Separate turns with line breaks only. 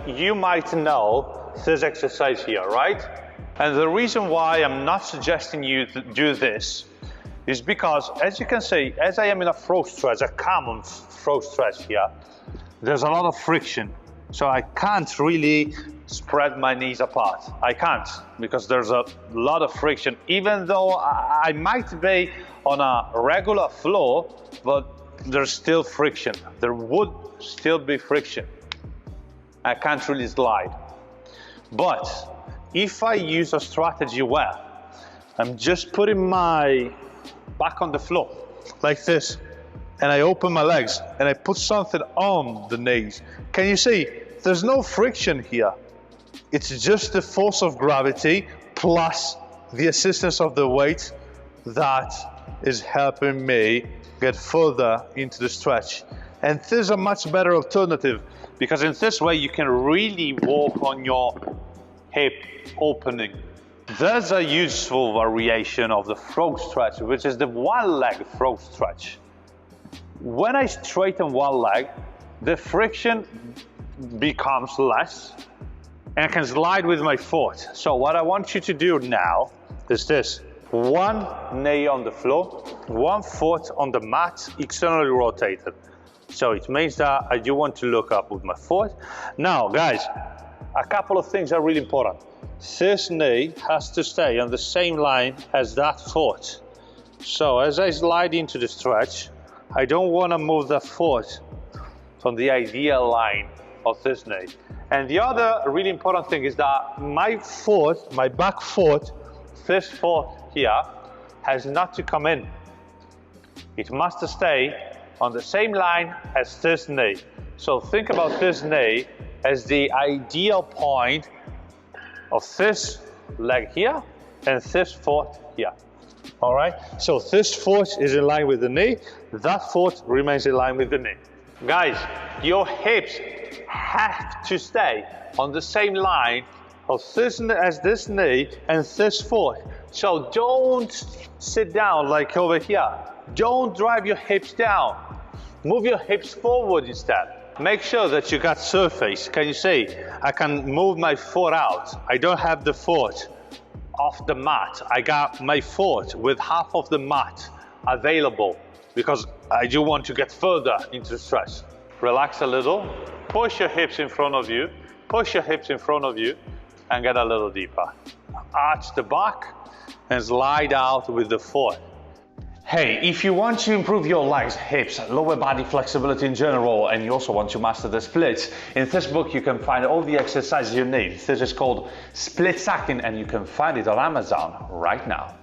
you might know this exercise here, right? And the reason why I'm not suggesting you to do this is because, as you can see, as I am in a frog stretch, a common frog stretch here, there's a lot of friction. So I can't really spread my knees apart. I can't, because there's a lot of friction. Even though I might be on a regular floor, but there's still friction. There would still be friction. I can't really slide. But if I use a strategy where I'm just putting my back on the floor like this, and I open my legs and I put something on the knees, can you see there's no friction here? It's just the force of gravity plus the assistance of the weight that is helping me get further into the stretch. And this is a much better alternative, because in this way you can really work on your hip opening. There's a useful variation of the frog stretch, which is the one leg frog stretch. When I straighten one leg, the friction becomes less and I can slide with my foot. So what I want you to do now is this: one knee on the floor, one foot on the mat, externally rotated. So it means that I do want to look up with my foot. Now guys, a couple of things are really important. This knee has to stay on the same line as that foot. So as I slide into the stretch, I don't want to move the foot from the ideal line of this knee. And the other really important thing is that my foot, my back foot, this foot here, has not to come in. It must stay on the same line as this knee. So think about this knee as the ideal point of this leg here and this foot here. All right, so this foot is in line with the knee, that foot remains in line with the knee. Guys, your hips have to stay on the same line of this as this knee and this foot. So don't sit down like over here. Don't drive your hips down. Move your hips forward instead. Make sure that you got surface. Can you see? I can move my foot out. I don't have the foot off the mat. I got my foot with half of the mat available because I do want to get further into the stretch. Relax a little, push your hips in front of you, push your hips in front of you, and get a little deeper. Arch the back and slide out with the foot. Hey, if you want to improve your legs, hips, lower body flexibility in general, and you also want to master the splits, in this book you can find all the exercises you need. This is called Split Sacking, and you can find it on Amazon right now.